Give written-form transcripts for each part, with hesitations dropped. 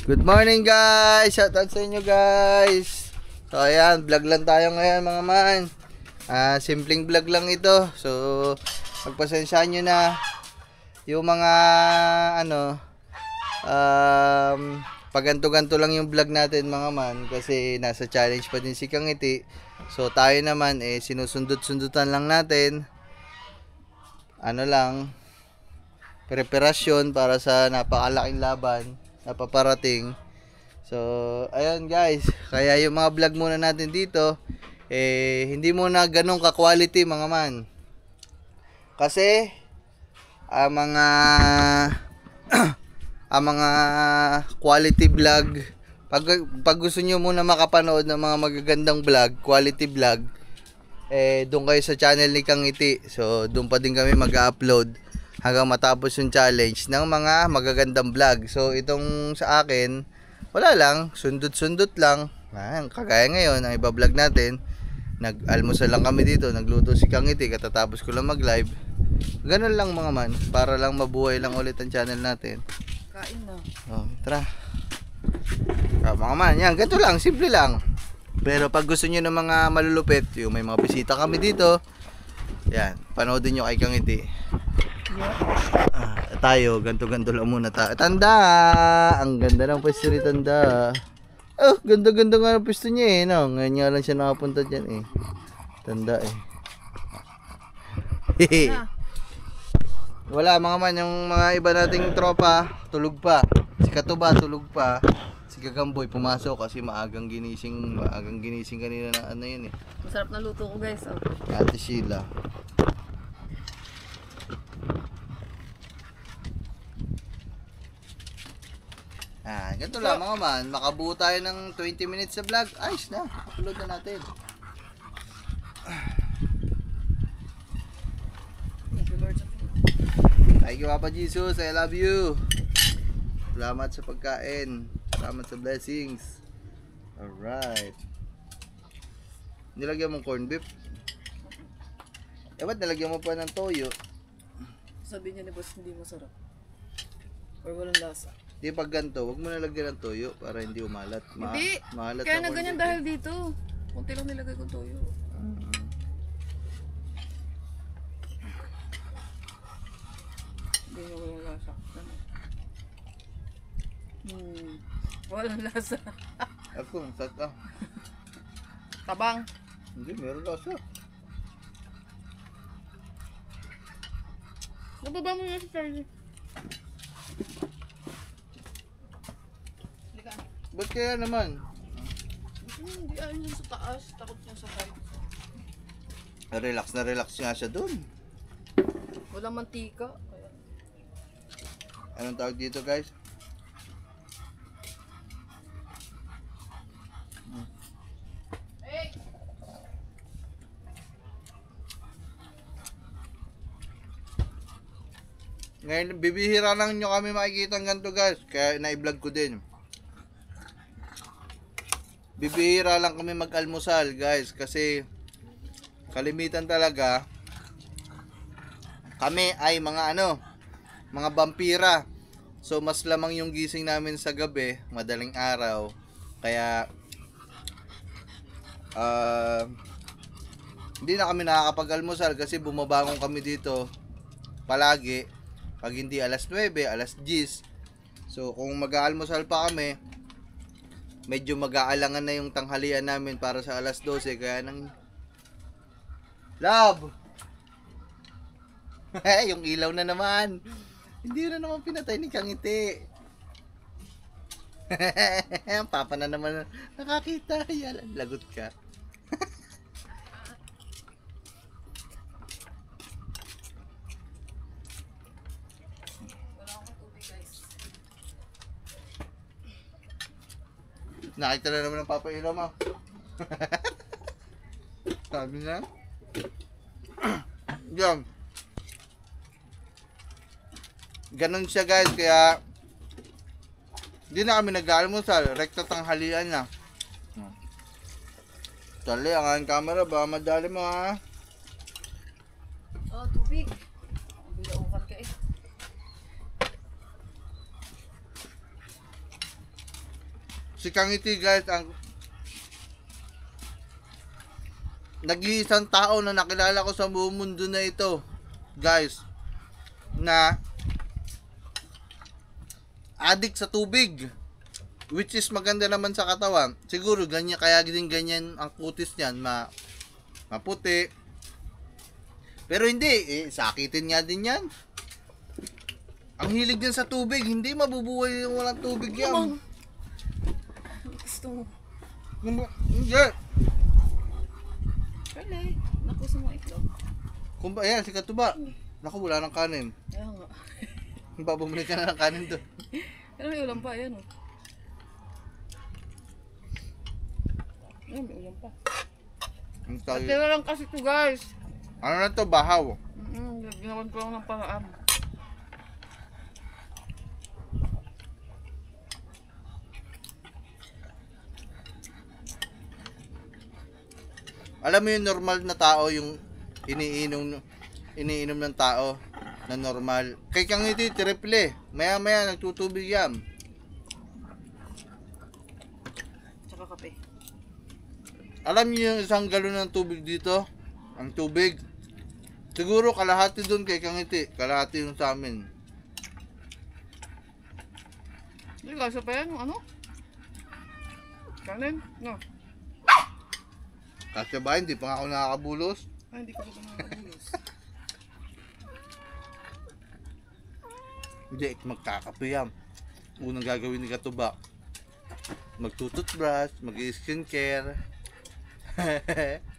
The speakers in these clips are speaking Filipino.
Good morning guys! Shoutout sa inyo guys! So ayan, vlog lang tayo ngayon mga man. Simpleng vlog lang ito. So magpasensyahan nyo na yung mga paganto-ganto lang yung vlog natin mga man. Kasi nasa challenge pa din si Kangiti. So tayo naman sinusundot-sundutan lang natin. Preparasyon para sa napakalaking laban na paparating. So ayun guys, kaya yung mga vlog muna natin dito hindi muna ganun ka-quality mga man. Kasi ang mga quality vlog, pag gusto nyo muna makapanood ng mga magagandang vlog, quality vlog, doon kayo sa channel ni Kangiti. So doon pa din kami mag-upload hanggang matapos yung challenge ng mga magagandang vlog. So itong sa akin, wala lang, sundot-sundot lang. Kagaya ngayon, ang iba-vlog natin, nag-almusal lang kami dito, nagluto si Kangiti, katatapos ko lang mag-live. Ganun lang mga man, para lang mabuhay lang ulit ang channel natin. Kain na. Oh, tara. Mga man, yan, ganito lang, simple lang. Pero pag gusto niyo ng mga malulupit, yung may mga bisita kami dito, yan, panoodin nyo kay Kangiti. Tayo, ganto-ganto lang muna tayo. Tanda! Ang ganda ng pwesto ni Tanda. Oh, ganda-ganda nga ng pwesto niya no? Ngayon nga lang siya nakapunta dyan Tanda Wala mga man, yung mga iba nating tropa, tulog pa. Si Katuba, tulog pa. Si Gagamboy, pumasok kasi maagang ginising kanina na yun Masarap na luto ko guys. Ate Sheila. Ganito lang mga man, makabuo tayo ng 20 minutes sa vlog, ayos na, upload na natin. Thank you Lord. Thank you Papa Jesus, I love you. Salamat sa pagkain, salamat sa blessings. Alright. Nilagyan mong corned beef? Ba't nilagyan mo pa ng toyo? Sabi niya ni boss hindi masarap. Or walang lasa. Di pag ganito, huwag mo nalagyan ng toyo para hindi umalat. Hindi, Maalat kaya na ganyan dahil dito. Kunti lang nilagay kong toyo. Hindi na walang lasa. Walang lasa. Ako, sata. Tabang. Hindi, meron lasa. Nababa mo nga si Charlie. Ba't kaya naman? Hindi ayaw niya sa taas. Takot niya sa height. Relax na relax nga siya dun. Walang mantika. Kaya... Anong tawag dito guys? Hey! Ngayon, bibihira lang nyo kami makikita ng ganito guys. Kaya na-vlog ko din. Bibihira lang kami mag-almusal guys. Kasi kalimitan talaga kami ay mga mga vampira. So mas lamang yung gising namin sa gabi, madaling araw. Kaya hindi na kami nakakapag-almusal kasi bumabangon kami dito palagi pag hindi alas 9, alas 10. So kung mag-aalmusal pa kami, medyo mag-aalangan na yung tanghalian namin para sa alas 12. Kaya nang love yung ilaw na naman, hindi na naman pinatay ni Kangiti. Papa na naman nakakita. Yan, lagot ka. Nakita na naman ng Papa Ilaw mo. Sabi na. Yan. Ganon siya guys, kaya hindi na kami nag-almusal. Rekta tanghalian na. Dali, ang aking camera ba? Madali mo ha. Oh, tubig. Bilaukan ka Si Kangiti guys, ang nag-iisang tao na nakilala ko sa buong mundo na ito, guys, na addict sa tubig, which is maganda naman sa katawan. Siguro ganyan, kaya din ganyan ang kutis niyan, maputi. Pero hindi, sakitin nga din yan. Ang hilig din sa tubig, hindi mabubuhay yung walang tubig yan. Gusto mo. Hindi. Pwede. Naku sa mga itlog. Kung ba, ayan, si Katuba. Naku, wala ng kanin. Kaya nga. Bumili ka na ng kanin doon. Pero may ulam pa, ayan o. Ayan, may ulam pa. Ang At tawag- tira lang kasi to guys. Ano na to, bahaw? Ginawan ko lang ng paraan. Alam mo yung normal na tao, yung iniinom ng tao na normal. Kay Kangiti, triple. Maya-maya, nagtutubig yan. Tsaka kape. Alam niyo yung isang galon ng tubig dito? Ang tubig. Siguro kalahati doon kay Kangiti. Kalahati yung sa amin. Hindi kasi pa yan, yung ano? Kanin? No. Kasi ba, hindi pa nga ako nakakabulos. Ay, hindi ko pa nakakabulos. Hindi, magkakape yan. Unang gagawin ni Katuba, magtututbrush, mag-skincare.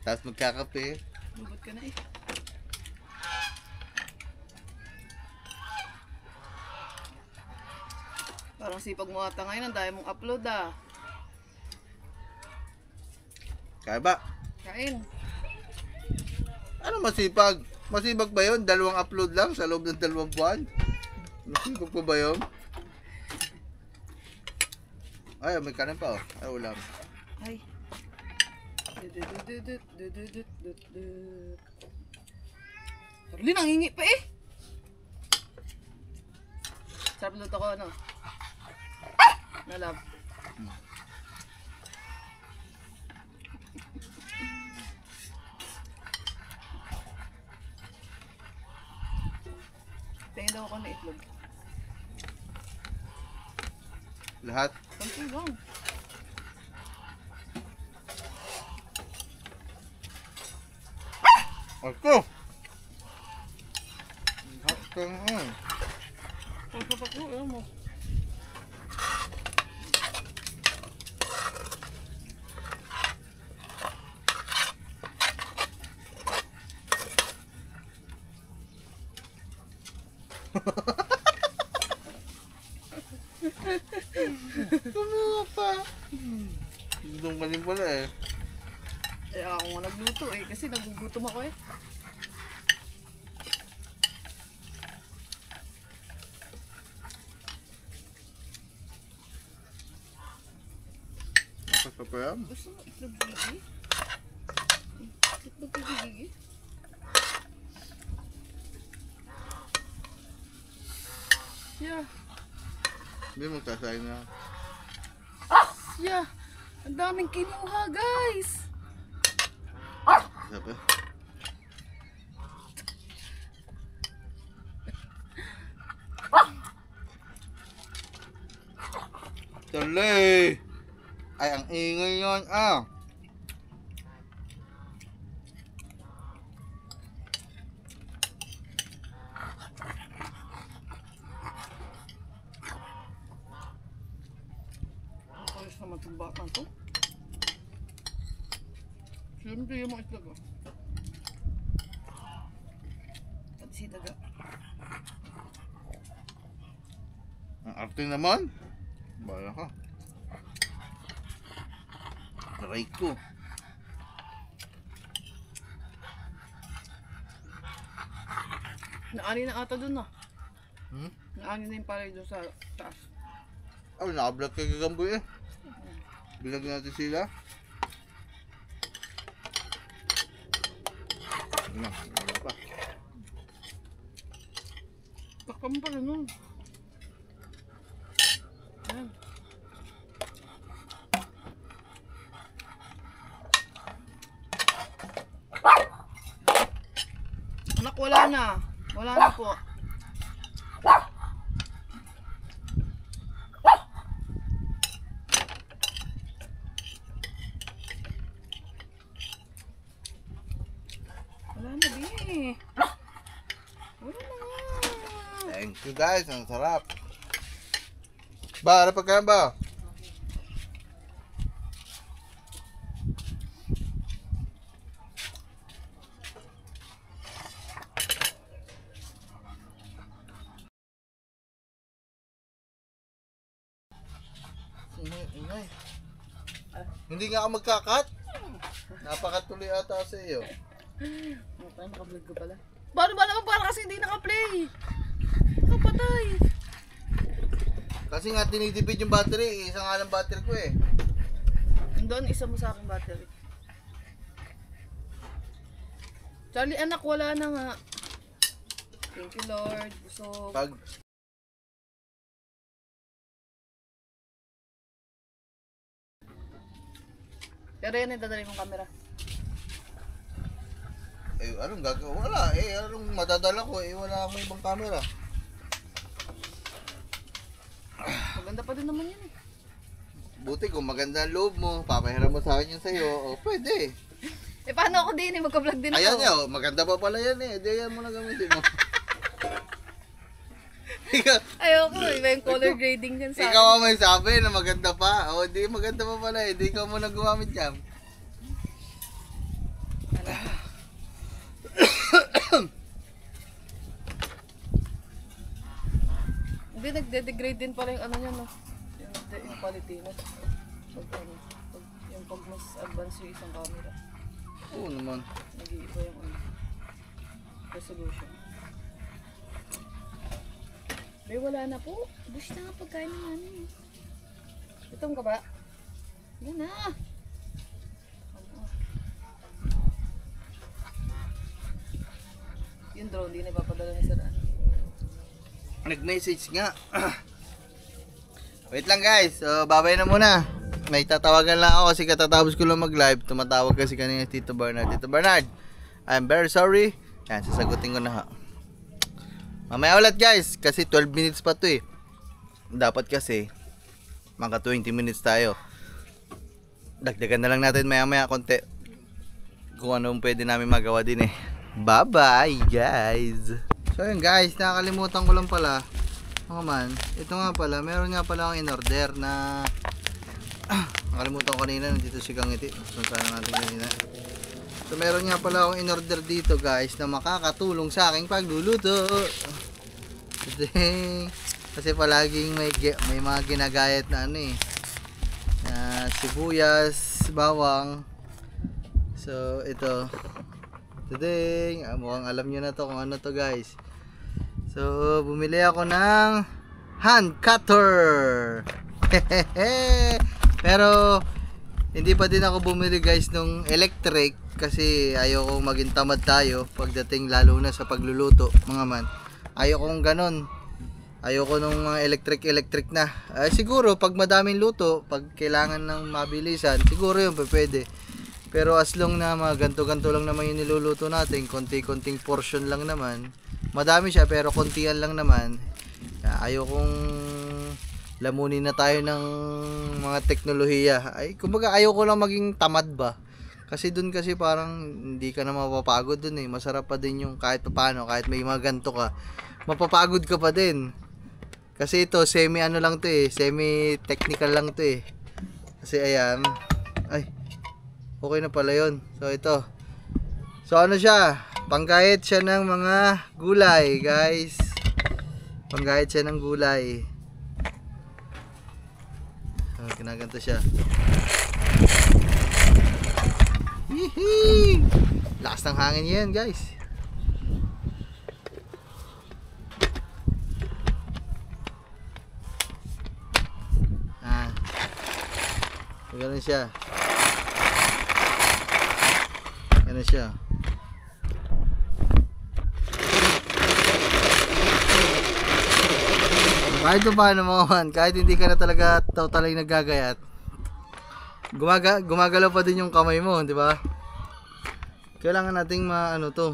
Tapos magkakape. Lubot ka na eh. Parang sipag mo ata ngayon, ang dahil mong upload ah. Kaya ba? Kain. Ano masipag? Masipag ba yun? 2 upload lang sa loob ng 2 buwan? Masipag pa ba yun? Ay, may kanin pa oh. Ay, ulam. Ay. Carlin, ang hingi pa eh. Sarap luto ko ano? Nalab. Tingin daw ako na itlog. Lahat. Konti lang. Ito! Ito nga. Pagkapat mo, alam mo. Kumuha pa. Gudong ka din pala eh. Eh ako nga nagluto eh, kasi nagugutom ako eh. Nakas pa pa yan. Gusto mo itlog gigi? Itlog gigi? Yeah. Hindi mo tasay na. Yeah. Ang daming kinuha guys. Sabi. Tuloy! Ay, ang ingay yun. Ah! Ayos naman itong bata to. Siyempre yung mga itlog oh. At si daga. Ang arte naman. Bala ka. Aray ko. Naani na ata dun ah. Hmm? Naani na yung palay dun sa taas. Oh, naka-vlog kay Gagamboy eh. Bilag natin sila. Ano pa? Takpan mo pala nun. Ayan. wala na. Wala na po. Wala na, Bi. Wala na. Thank you guys, ang sarap. Ba, ano pagkain ba? Ingay. Hindi nga ako magkakat. Napakatuloy ata sa iyo. Okay, naka-vlog ka pala. Paano ba naman para kasi hindi naka-play? Nakapatay. Kasi nga tinitipid yung battery, isa nga lang battery ko eh. Doon, isa mo sa aking battery. Charlie, anak, wala na nga. Thank you, Lord. Busog. Pag Pero yan yung dadali mong camera. anong gagawin? Wala anong madadala ko wala akong ibang camera. Maganda pa din naman yan eh. Buti kung maganda ang loob mo, papahiram mo sa akin yung sa'yo, pwede. Paano ako din eh, magka-vlog din ako. Ayan maganda pa pala yan eh, di yan mo na gamitin mo. Ayoko, iba yung color grading dyan sa Ikaw ang may sabi na maganda pa. Di maganda pa pala eh. Di ikaw muna gumamit yan. Hindi, nagde-degrade din pala yung ano niya, no? Yung quality, no? Yung pag mas advance yung isang camera. Oo naman. Nag-iiba yung resolution. May wala na po. Bush na nga pagkain ng namin. Gutom ka ba? Yan na. Yung drone, di na ipapadala ni Sir. Nag-message nga. Wait lang guys. So, babay na muna. May tatawagan lang ako kasi katatapos ko lang mag-live. Tumatawag kasi kanina Tito Bernard. Tito Bernard, I'm very sorry. Yan, sasagutin ko na ha. Mamaya ulit guys, kasi 12 minutes pa to eh. Dapat kasi maka 20 minutes tayo. Dagdagan na lang natin maya konti. Kung anong pwede namin magawa din eh. Bye bye guys. So yun guys, nakakalimutan ko lang pala. Mga man, ito nga pala, meron nga pala akong in-order na nakalimutan ko kanina, nandito si Kang Ngiti. Suntahan natin kanina. So meron nga pala akong in-order dito guys na makakatulong sa aking pagluluto. Kasi palaging may mga ginagayat na ano eh. Sibuyas, bawang. So ito. Today, mukhang alam nyo na to kung ano to guys. So bumili ako ng hand cutter. Pero hindi pa din ako bumili guys nung electric. Kasi ayoko maging tamad tayo pagdating lalo na sa pagluluto mga man. Ayoko ganon. Ayoko nung mga electric na. Siguro pag madaming luto, pag kailangan ng mabilisan, siguro yun pwede. Pero as long na mga ganto-ganto lang naman yung niluluto natin, konti-konting portion lang naman. Madami siya pero kontian lang naman. Ayokong lamunin na tayo ng mga teknolohiya. Kumbaga ayoko lang maging tamad ba. Kasi dun kasi parang hindi ka na mapapagod dun eh. Masarap pa din yung kahit paano, kahit may mga ganto ka. Mapapagod ka pa din. Kasi ito, semi ano lang to eh. Semi technical lang to eh. Kasi ayan. Ay, okay na pala yun. So ito. So ano siya? Panggayat siya ng mga gulay guys. Panggayat siya ng gulay. So, ginaganto siya. Hihi! Lakas ng hangin yan guys. So, ganun siya. Ganun siya. Kahit paano mo man, kahit hindi ka na talaga totally nagagayat, gumagalaw pa din yung kamay mo, di ba? Kailangan nating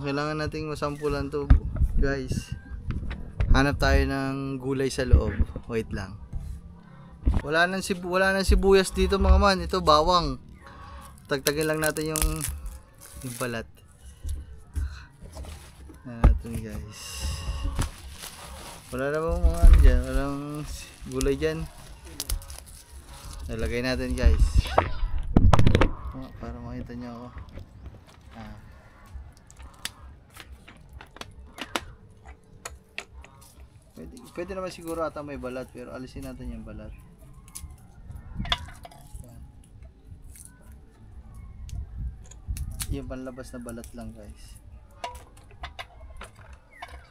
kailangan nating masampulan to, guys. Hanap tayo ng gulay sa loob. Wait lang. Wala nang sibuyas dito mga man. Ito bawang. Tagtagin lang natin yung balat. Natin guys. Wala na bang mga dyan? Walang gulay dyan. Nalagay natin guys. Para makita nyo ako. Pwede naman siguro ata may balat, pero alisin natin yung balat. Yung panlabas na balat lang guys.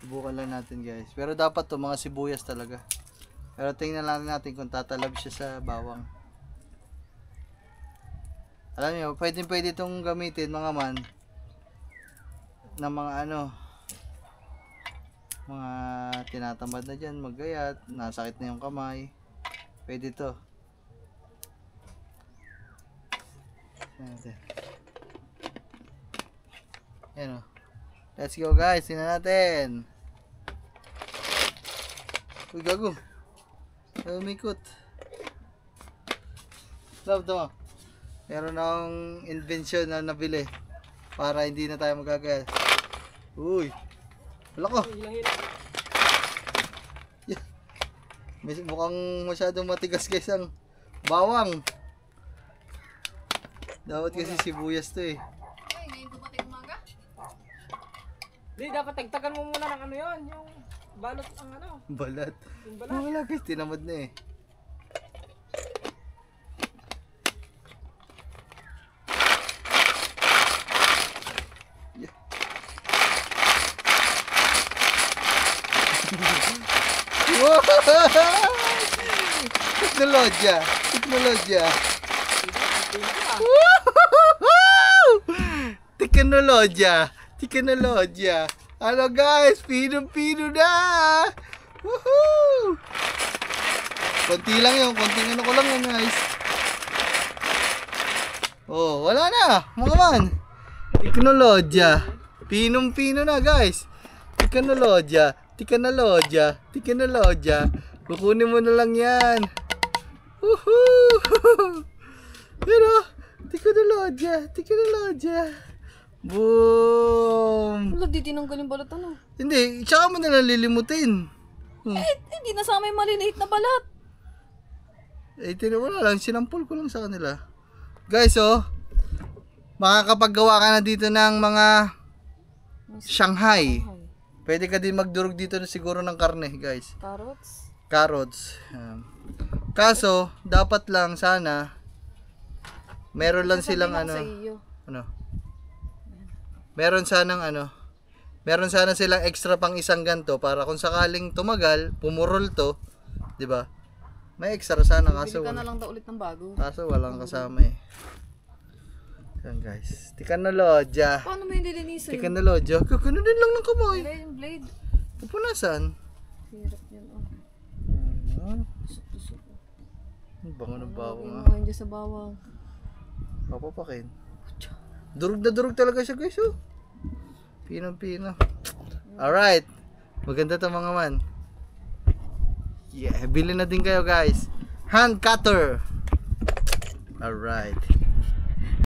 Subukan lang natin guys. Pero dapat to mga sibuyas talaga. Pero tingnan lang natin kung tatalab siya sa bawang. Alam niyo, pwede itong gamitin mga man ng mga mga tinatamad na dyan, maggayat, nasakit na yung kamay. Pwede to. Ayan o. Let's go guys, tingnan natin. Uy, gago. Umikot. Love to. Meron akong invention na nabili para hindi na tayo magagayat. Uy. Wala ko. Yeah. Mukhang masyadong matigas guys ang bawang. Dapat kasi sibuyas to eh. Ay, ngayon ko pati umaga? Hindi, dapat tagtagan mo muna ng yun, yung balot ang Balat. Yung balat. Wala guys, tinamad na eh. Teknologya. Teknologya. Ano guys, pino na. Woohoo! Konti lang yun, konting ko lang yun guys. Oh, wala na, mga man. Teknologya. Pinong-pino na guys. Teknologya. Kukunin mo na lang yan. Woohoo! Pero, teknologya. Boom! Wala, di tinanggal yung balat Hindi, tsaka mo na lilimutin. Hindi nasama yung maliliit na balat. Wala lang, sinampol ko lang sa kanila. Guys, makakapaggawa ka na dito ng mga Shanghai. Pwede ka din magdurog dito na siguro ng karne, guys. Carrots. Kaso, dapat lang sana meron lang silang meron sana silang extra pang isang ganto para kung sakaling tumagal, pumurol to, 'di ba? May extra sana kaso Bili ka na lang daw ulit ng bago. Kaso walang kasama eh. Yan guys. Teknologya. Paano mo yung lilinisin? Teknologya. Kukunin lang ng kamay. Wala yung blade. Pupunasan. Hirap yan Tusok. Ang bango ng bawang ah. Ngayon dyan sa bawang. Papapakin. Durog na durog talaga siya guys oh. Pinong-pino. Alright. Maganda to mga man. Yeah, bilhin na din kayo guys. Hand cutter. Alright.